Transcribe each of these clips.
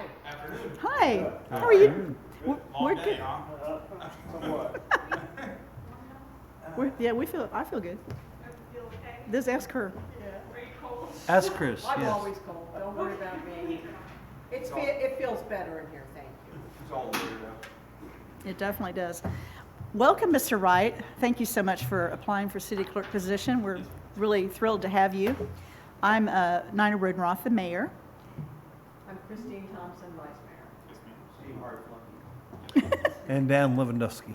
Hi. Afternoon. Hi, how are you? We're Long day, good. huh? Somewhat. I feel good. Feel okay? This ask her. Are you cold? Ask Chris, I'm yes. always cold. Don't worry about me. It feels better in here. Thank you. It's all weird now. It definitely does. Welcome, Mr. Wright. Thank you so much for applying for city clerk position. We're really thrilled to have you. I'm Nina Rodenroth, the mayor. I'm Christine Thompson, Vice Mayor. Yes, ma'am. Steve Hartflucky. And Dan Lewandowski.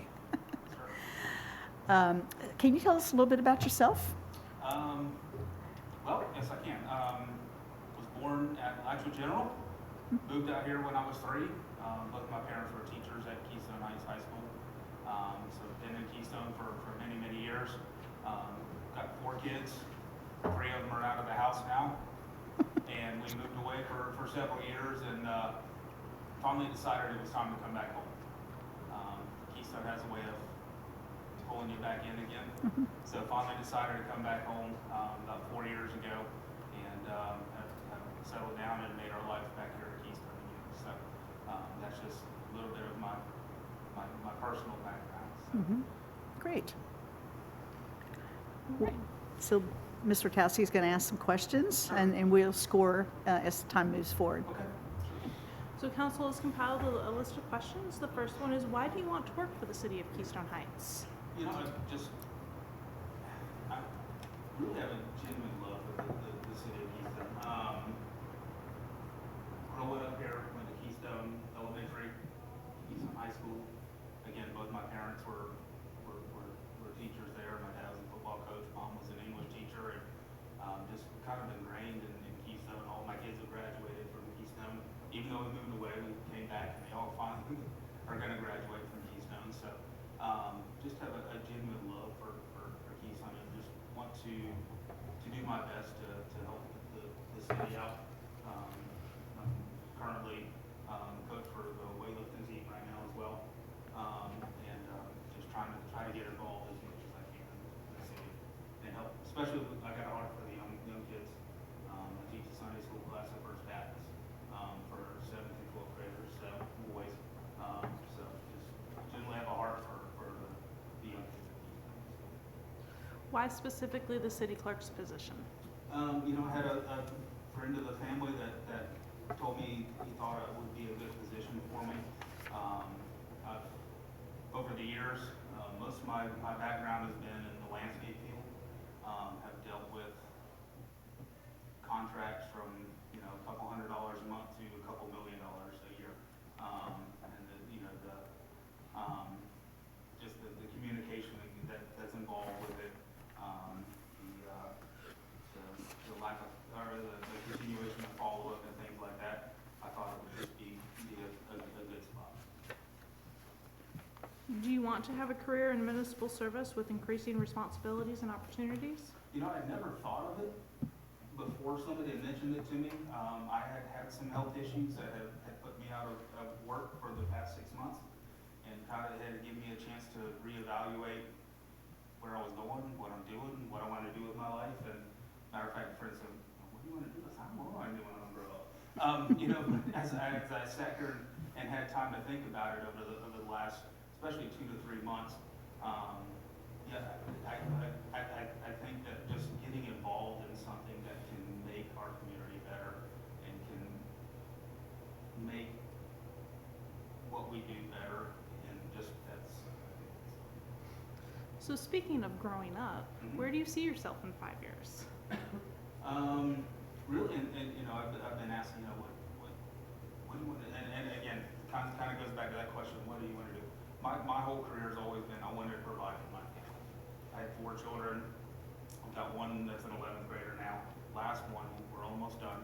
Can you tell us a little bit about yourself? Well, yes, I can. Was born at Alachua General. Moved out here when I was 3. Both my parents were teachers at Keystone Heights High School. So been in Keystone for many, many years. Got 4 kids. 3 of them are out of the house now. And we moved away for several years and finally decided it was time to come back home. Keystone has a way of pulling you back in again. So finally decided to come back home about 4 years ago and have settled down and made our life back here at Keystone again. So that's just a little bit of my personal background. So. Great. So Mr. Cassidy is going to ask some questions, and we'll score as time moves forward. Okay. So council has compiled a list of questions. The first one is, why do you want to work for the city of Keystone Heights? You know, I really have a genuine love for the city of Keystone. Growing up here, went to Keystone Elementary, Keystone High School. Again, both my parents were teachers there. My dad was a football coach, mom was an English teacher, and just kind of ingrained in Keystone. All my kids have graduated from Keystone. Even though we moved away, we came back and they all finally are going to graduate from Keystone. So just have a genuine love for Keystone and just want to do my best to help the city out. I'm currently coach for the weightlifting team right now as well, and just trying to get involved as much as I can in the city and help. Especially I got a heart for the young kids. I teach a Sunday school class at First Baptist for 7th through 12th graders, so boys. So just generally have a heart for the young kids. Why specifically the city clerk's position? You know, I had a friend of the family that told me he thought it would be a good position for me. Over the years, most of my background has been in the landscape field. Have dealt with contracts from a couple $100 a month to a couple $1 million a year, and just the communication that's involved with it, the lack of or the continuation of follow up and things like that. I thought it would just be a good spot. Do you want to have a career in municipal service with increasing responsibilities and opportunities? You know, I'd never thought of it before somebody had mentioned it to me. I had some health issues that had put me out of work for the past 6 months, and kind of had to give me a chance to reevaluate where I was going, what I'm doing, what I want to do with my life. And matter of fact, friends said, "What do you want to do?" I said, "I don't know what I want to do when I grow up." As I sat here and had time to think about it over the last, especially 2 to 3 months. I think that just getting involved in something that can make our community better and can make what we do better, and just that's. So speaking of growing up, where do you see yourself in 5 years? Really, and I've been asked, what do you want to, and again, kind of goes back to that question, what do you want to do? My whole career has always been, I wanted to provide for my family. I had 4 children. I've got one that's an 11th grader now. Last one, we're almost done.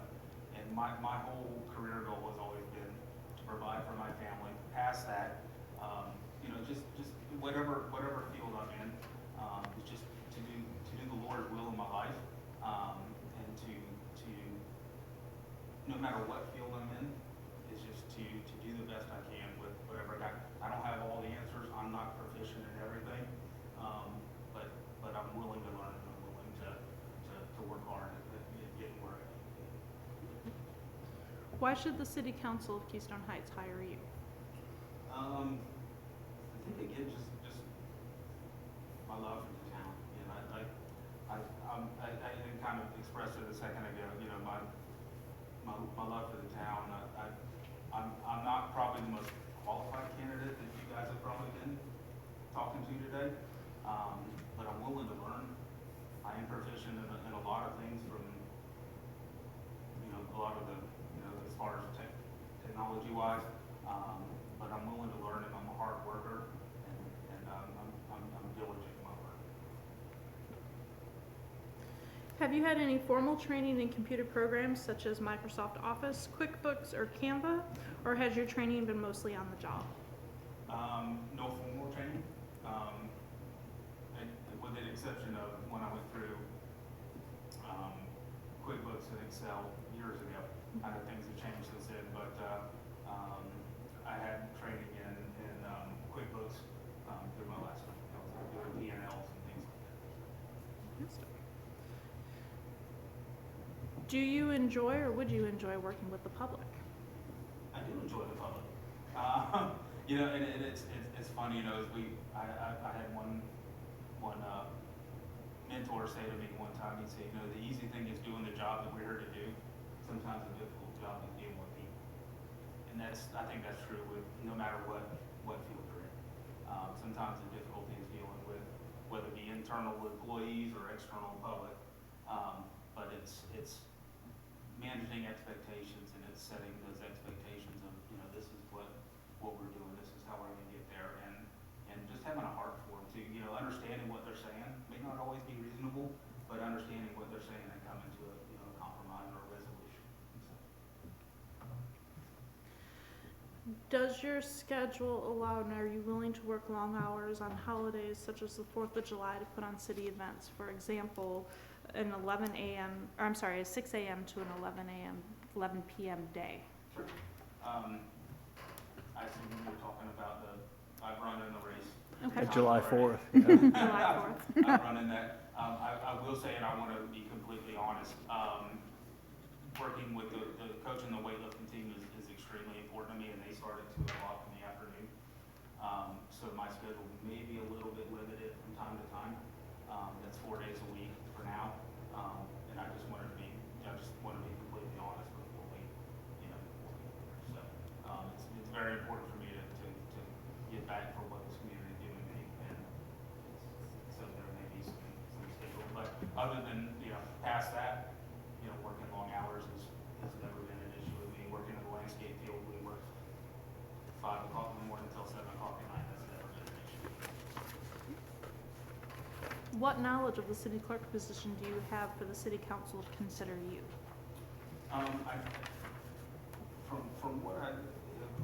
And my whole career goal has always been to provide for my family. Past that, just whatever field I'm in, is just to do the Lord's will in my life, and to no matter what field I'm in, is just to do the best I can with whatever I got. I don't have all the answers. I'm not proficient in everything, but I'm willing to learn and I'm willing to work hard at getting where I need to be. Why should the City Council of Keystone Heights hire you? I think again, just my love for the town, and I kind of expressed it a second ago, you know, my love for the town. I'm not probably the most qualified candidate that you guys have probably been talking to today, but I'm willing to learn. I am proficient in a lot of things from, you know, a lot of the, you know, as far as technology wise, but I'm willing to learn, and I'm a hard worker, and I'm diligent in my work. Have you had any formal training in computer programs such as Microsoft Office, QuickBooks, or Canva, or has your training been mostly on the job? No formal training, and with the exception of when I went through QuickBooks and Excel years ago. I know things have changed since then, but I had training in QuickBooks through my last one. I was doing P&Ls and things like that. Do you enjoy or would you enjoy working with the public? I do enjoy the public. You know, and it's funny, you know, as I had one mentor say to me one time, he'd say, you know, the easy thing is doing the job that we're here to do. Sometimes the difficult job is dealing with people. And I think that's true with no matter what field you're in. Sometimes the difficulty is dealing with whether it be internal employees or external public. But it's managing expectations, and it's setting those expectations of, you know, this is what we're doing, this is how we're gonna get there, and just having a heart for it too, you know, understanding what they're saying, may not always be reasonable, but understanding what they're saying and coming to a, you know, a compromise or a resolution. Does your schedule allow, and are you willing to work long hours on holidays such as the 4th of July to put on city events? For example, an 11 a.m., or I'm sorry, a 6 a.m. to an 11 p.m. day. Sure. I assume you're talking about I've run in the race. Okay. July 4th. July 4th. I've run in that. I will say, and I want to be completely honest, working with the coach and the weightlifting team is extremely important to me, and they start at 2 o'clock in the afternoon. So my schedule may be a little bit limited from time to time. That's 4 days a week for now. And I just want to be completely honest with what we, you know, so it's very important for me to get back for what this community is doing, and so there may be some schedule. But other than, you know, past that, you know, working long hours has never been an issue with me. Working in the landscape field, we work 5 o'clock in the morning until 7 o'clock at night. That's never been an issue. What knowledge of the city clerk position do you have for the city council to consider you? From what I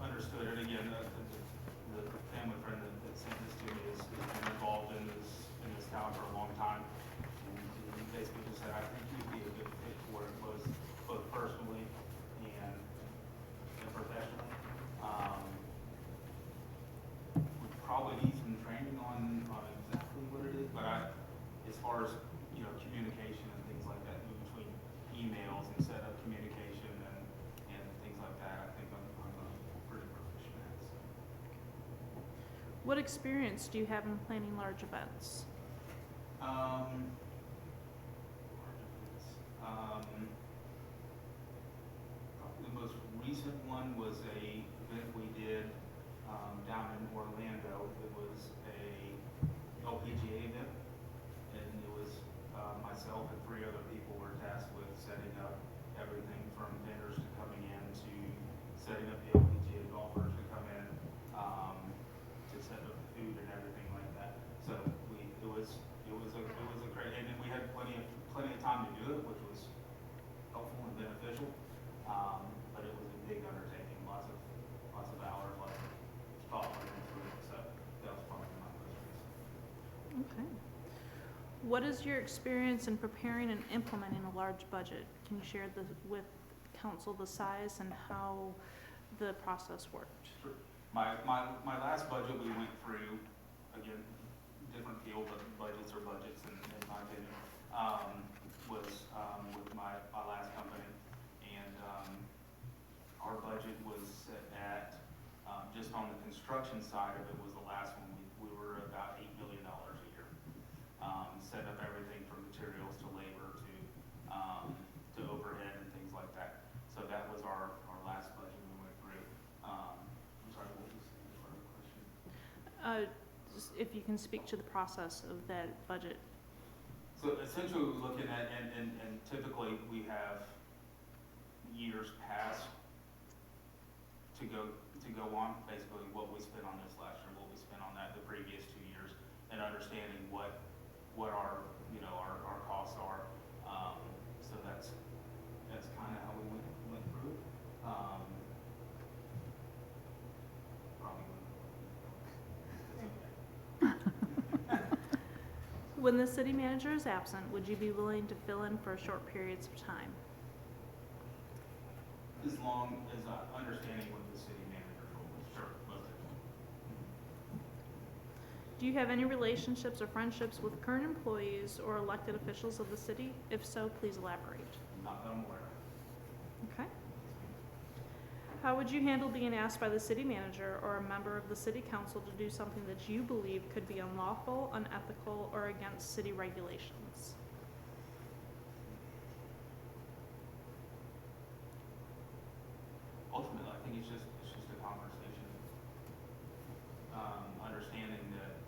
understood, and again, the family friend that sent this to me has been involved in this town for a long time, and he basically just said, I think you'd be a good fit for it, both personally and professionally. We probably need some training on exactly what it is, but as far as, you know, communication and things like that, between emails and set up communication and things like that, I think I'm pretty proficient at. So. What experience do you have in planning large events? Probably the most recent one was a event we did down in Orlando. It was a LPGA event, and it was myself and 3 other people were tasked with setting up everything from vendors to coming in to setting up the LPGA golfers to come in to set up the food and everything like that. So it was a great, and then we had plenty of time to do it, which was helpful and beneficial. But it was a big undertaking, lots of hours, lots of thought went into it. So that was probably my most recent. Okay. What is your experience in preparing and implementing a large budget? Can you share with council the size and how the process worked? Sure. My last budget we went through, again, different field, but budgets are budgets in my opinion, was with my last company, and budget was set at, just on the construction side of it was the last one, we were about $8 million a year. Set up everything from materials to labor to overhead and things like that. So that was our last budget we went through. I'm sorry, what was the part of the question? Just if you can speak to the process of that budget. So essentially we're looking at, and typically we have years past to go on, basically what we spent on this last year, what we spent on that the previous 2 years, and understanding what our, you know, our costs are. So that's kind of how we went through it. Probably wouldn't. When the city manager is absent, would you be willing to fill in for short periods of time? As long as understanding what the city manager rules, sure, most of it. Do you have any relationships or friendships with current employees or elected officials of the city? If so, please elaborate. Not that I'm aware of. Okay. How would you handle being asked by the city manager or a member of the city council to do something that you believe could be unlawful, unethical, or against city regulations? Ultimately, I think it's just a conversation. Understanding that,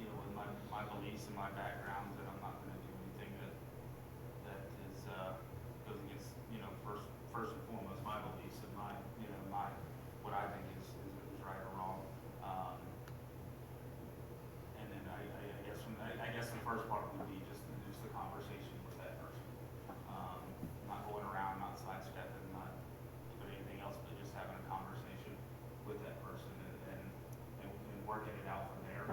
you know, with my beliefs and my background, that I'm not gonna do anything that is, goes against, you know, first and foremost, my beliefs and my, you know, what I think is right or wrong. And then I guess the first part would be just the conversation with that person. Not going around, not sidestepping, not doing anything else, but just having a conversation with that person and working it out from there.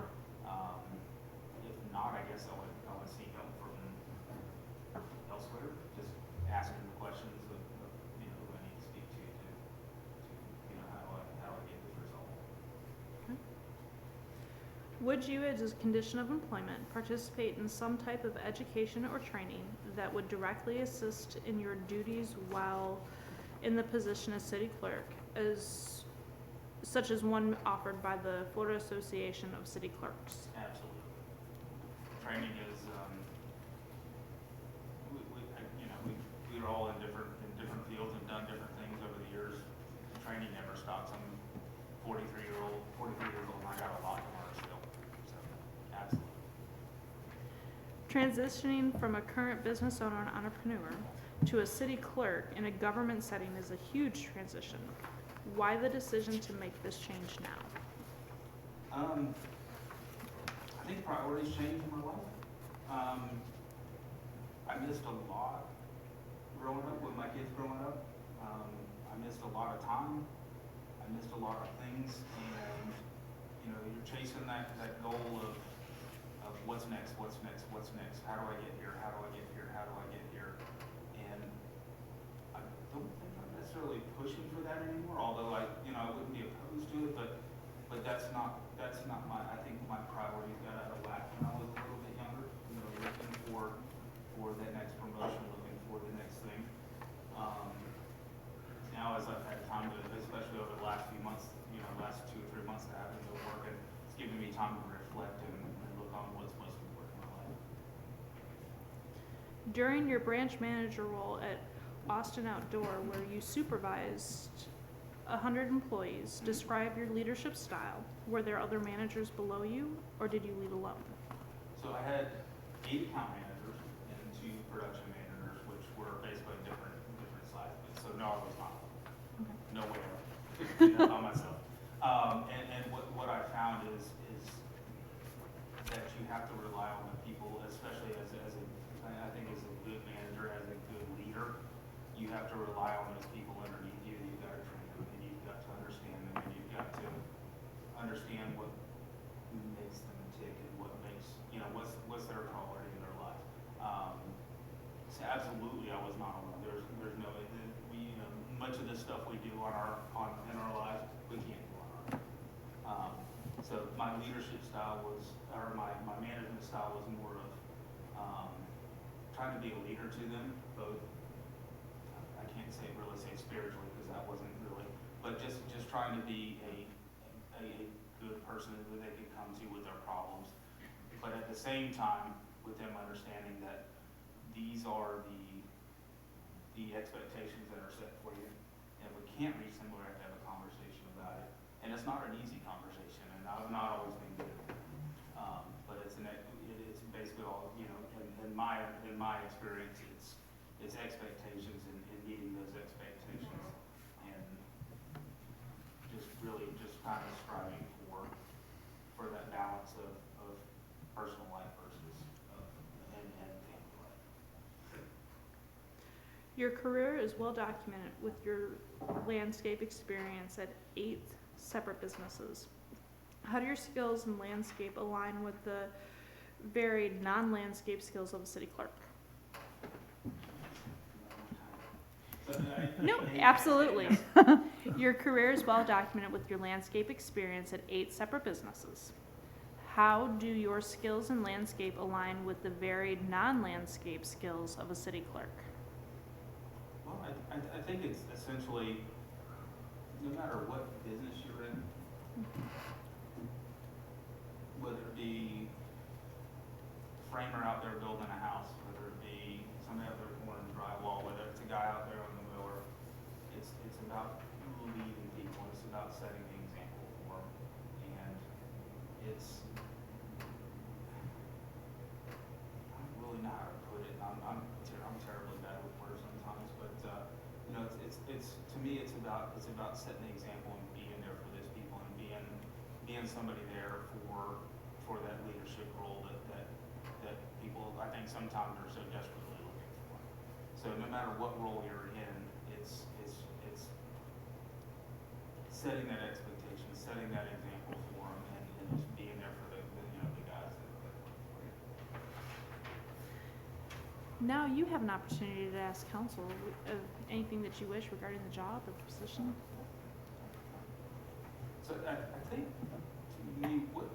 If not, I guess I would seek help from elsewhere, just asking the questions of you know, who I need to speak to you know, how I get this resolved. Would you, as a condition of employment, participate in some type of education or training that would directly assist in your duties while in the position as city clerk, such as one offered by the Florida Association of City Clerks? Absolutely. Training is, we're all in different fields and done different things over the years. Training never stops. I'm 43 years old, and I got a lot to learn still. So, absolutely. Transitioning from a current business owner and entrepreneur to a city clerk in a government setting is a huge transition. Why the decision to make this change now? I think priorities changed in my life. I missed a lot growing up with my kids growing up. I missed a lot of time. I missed a lot of things, and you know, you're chasing that goal of what's next. How do I get here? How do I get here? And I don't think I'm necessarily pushing for that anymore. Although I wouldn't be opposed to it, but that's not my. I think my priorities got out of whack when I was a little bit younger. You know, looking for that next promotion, looking for the next thing. Now, as I've had time to, especially over the last few months, you know, last 2 or 3 months that I've been working, it's given me time to reflect and look on what's most important in my life. During your branch manager role at Austin Outdoor, where you supervised 100 employees, describe your leadership style. Were there other managers below you, or did you lead alone? So I had 8 account managers and 2 production managers, which were basically different sizes. So no, I was not. Okay. No way. You know, by myself. And what I found is that you have to rely on the people, especially I think as a good manager, as a good leader, you have to rely on those people underneath you. You've got to train them, and you've got to understand them, and you've got to understand what makes them tick and what makes, you know, what's their priority in their life. So absolutely, I was not alone. There's no, you know, much of the stuff we do in our lives, we can't do on our own. So my leadership style was, or my management style was more of trying to be a leader to them, both, I can't really say spiritually, because that wasn't trying to be a good person who they can come to with their problems, but at the same time, with them understanding that these are the expectations that are set for you, and if we can't reach them, we're going to have a conversation about it. And it's not an easy conversation, and I've not always been good at it. But it's basically all, you know, in my experience, it's expectations and meeting those expectations, and just kind of striving for that balance of personal life versus and family life. Your career is well documented with your landscape experience at 8 separate businesses. How do your skills in landscape align with the varied non-landscape skills of a city clerk? No, absolutely. Your career is well documented with your landscape experience at 8 separate businesses. How do your skills in landscape align with the varied non-landscape skills of a city clerk? Well, I think it's essentially, no matter what business you're in, whether it be a framer out there building a house, whether it be somebody out there pouring drywall, whether it's a guy out there on the mower, it's about leading people. It's about setting the example for them, and it's, I don't really know how to put it. I'm terribly bad with words sometimes, but you know, it's to me it's about setting the example and being there for those people and being somebody there for that leadership role that people I think sometimes are so desperately looking for. So no matter what role you're in, it's setting that expectation, setting that example for them, and just being there for the guys that work for you. Now you have an opportunity to ask council of anything that you wish regarding the job or the position. So I think to me, what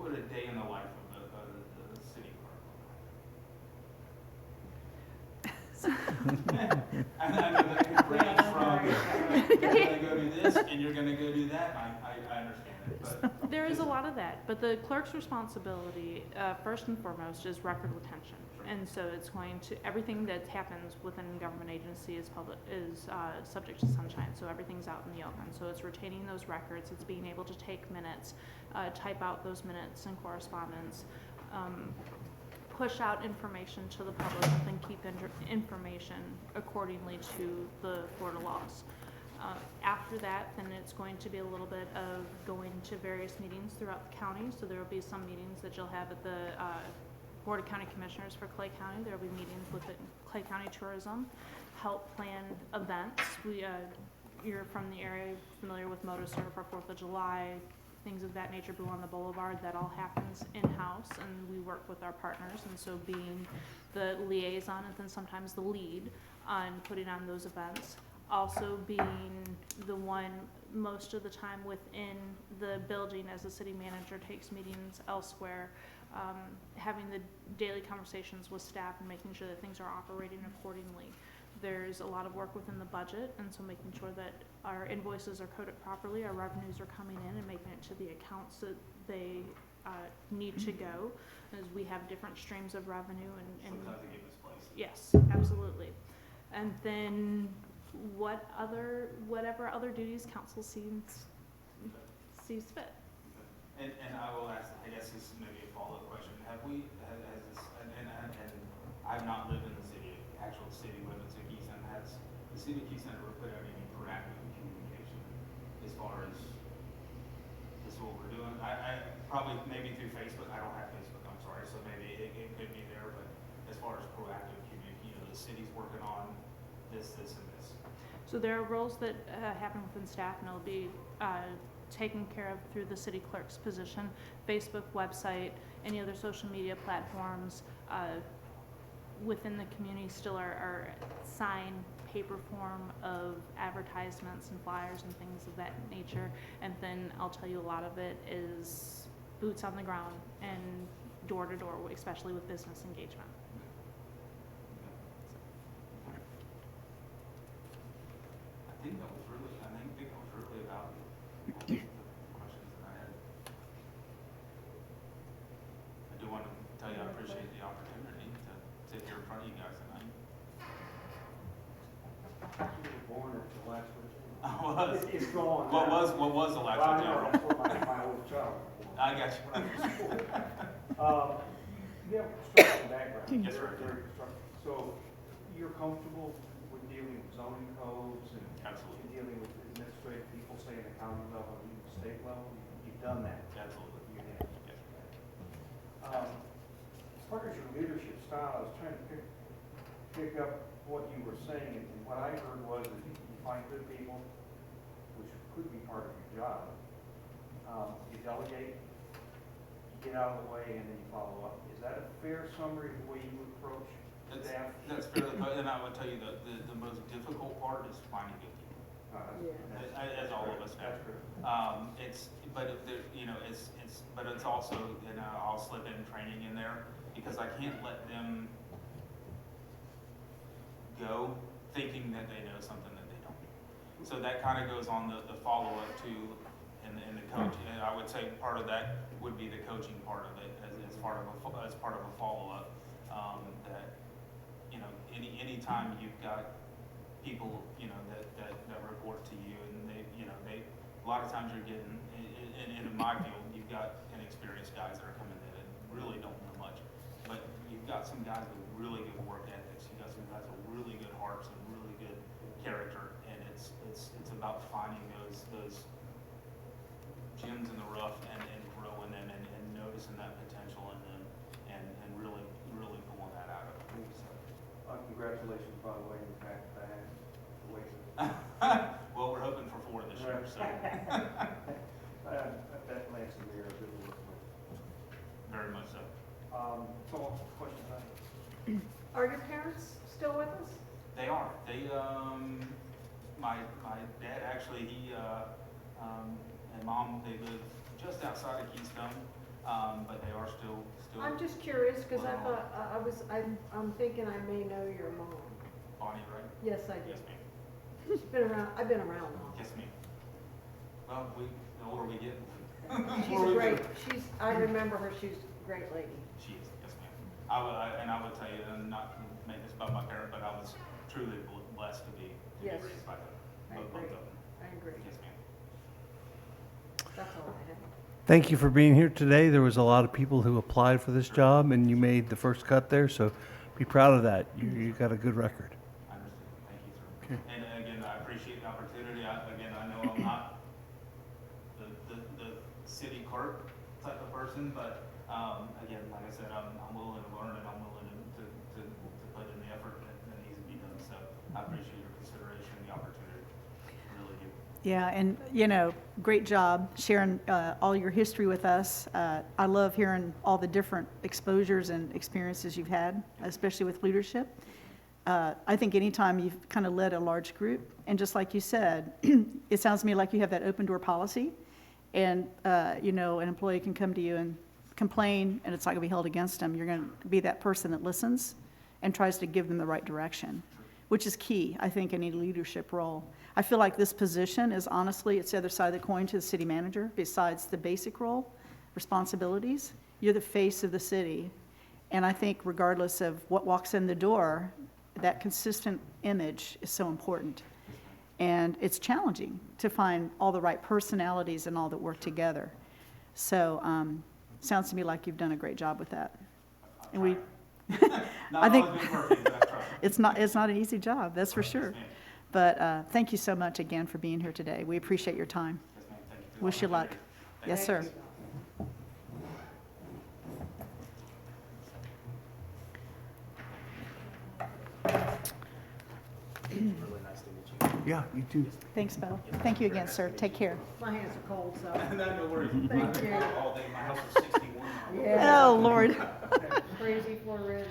would a day in the life of the city clerk look like? I know that could range from you're going to go do this and you're going to go do that. I understand it, but There is a lot of that, but the clerk's responsibility, first and foremost, is record retention. And so it's going to, everything that happens within a government agency is subject to sunshine, so everything's out in the open. So it's retaining those records, it's being able to take minutes, type out those minutes and correspondence, push out information to the public, and then keep information accordingly to the Florida laws. After that, then it's going to be a little bit of going to various meetings throughout the county. So there will be some meetings that you'll have at the Board of County Commissioners for Clay County. There will be meetings with the Clay County Tourism, help plan events. You're from the area, familiar with Moto Surf or 4th of July, things of that nature, Blue on the Boulevard, that all happens in-house, and we work with our partners. And so being the liaison and then sometimes the lead on putting on those events. Also being the one most of the time within the building as the city manager takes meetings elsewhere, having the daily conversations with staff and making sure that things are operating accordingly. There's a lot of work within the budget, and so making sure that our invoices are coded properly, our revenues are coming in and making it to the accounts that they need to go, as we have different streams of revenue and sometimes they get misplaced. yes, absolutely. And then whatever other duties council sees fit. And I will ask, I guess this is maybe a follow-up question. Have we, has this, and I've not lived in the actual city limits of Keystone, has the city of Keystone ever put out any proactive communication as far as this is what we're doing? I probably, maybe through Facebook, I don't have Facebook, I'm sorry, so maybe it could be there, but as far as proactive communication, the city's working on this, and this. So there are roles that happen within staff, and it'll be taken care of through the city clerk's position, Facebook, website, any other social media platforms. Within the community still are signed paper form of advertisements and flyers and things of that nature. And then I'll tell you, a lot of it is boots on the ground and door to door, especially with business engagement. think that was really, about the questions that I had. I do want to tell you I appreciate the opportunity to sit here in front of you guys tonight. You were born at the last one. I was. It's gone. What was the last Well, I one? know, that's where my old child was born. I got you. When I was in school. You have a construction background. Yes, sir. Very construction. So you're comfortable with dealing with zoning codes and Absolutely. dealing with administrative people, say at the county level and even state level? You've done that. Absolutely. You have. Yes. As far as your leadership style, I was trying to pick up what you were saying, and what I heard was that you find good people, which could be part of your job. You delegate, you get out of the way, and then you follow up. Is that a fair summary of the way you approach staff? That's fairly, and I would tell you that the most difficult part is finding good people, as all of us know. That's good. But it's also, I'll slip in training in there, because I can't let them go thinking that they know something that they don't. So that kind of goes on the follow-up to, and the coach, and I would say part of that would be the coaching part of it, as part of a follow-up, that, any time you've got people, that report to you, and they, a lot of times you're getting, in my field, you've got inexperienced guys that are coming in and really don't know much, but you've got some guys with really good work ethics, you've got some guys with really good hearts and really good character, and it's about finding those gems in the rough and growing them and noticing that potential in them and really pulling that out of them. So. Congratulations, by the way, in the back. Well, we're hoping for 4 this year, so. That Lance and Mayor are good to work with. Very much so. So, questions on it? Are your parents still with us? They are. My dad actually, and mom, they live just outside of Keystone, but they are still. I'm just curious, because I thought, I'm thinking I may know your mom. Bonnie, right? Yes, I do. Yes, ma'am. She's been around, I've been around long. Yes, ma'am. Well, the older we get. I remember her, she's a great lady. She is, yes, ma'am. I would tell you, and not to make this about my parent, but I was truly blessed to be Yes. raised by them. I Both agree. of them. I agree. Yes, ma'am. That's all I had. Thank you for being here today. There was a lot of people who applied for this job, and you made the first cut there, so be proud of that. You got a good record. I understand. Thank you, sir. Okay. And again, I appreciate the opportunity. I know I'm not the city clerk type of person, but again, like I said, I'm willing to learn and I'm willing to put in the effort that needs to be done. So I appreciate your consideration and the opportunity. I really do. Yeah, and, great job sharing all your history with us. I love hearing all the different exposures and experiences you've had, especially with leadership. I think anytime you've kind of led a large group, and just like you said, it sounds to me like you have that open door policy, and, an employee can come to you and complain, and it's not going to be held against them. You're going to be that person that listens and tries to give them the right direction, which is key, I think, in any leadership role. I feel like this position is honestly, it's the other side of the coin to the city manager. Besides the basic role, responsibilities, you're the face of the city. And I think regardless of what walks in the door, that consistent image is so important. And it's challenging to find all the right personalities and all that work together. So, sounds to me like you've done a great job with that. And we, I think always been perfect, but I try. it's not an easy job, that's for sure. Yes, ma'am. But thank you so much again for being here today. We appreciate your time. Yes, ma'am. Thank you for the Wish you luck. opportunity. Yes, Thank sir. Really nice to meet you. Yeah, you too. Thanks, Bo. Thank you again, sir. Take care. My hands are cold, so. No worries. Thank you. All day, my house was 61. Yeah. Oh, Lord. Crazy Floridian.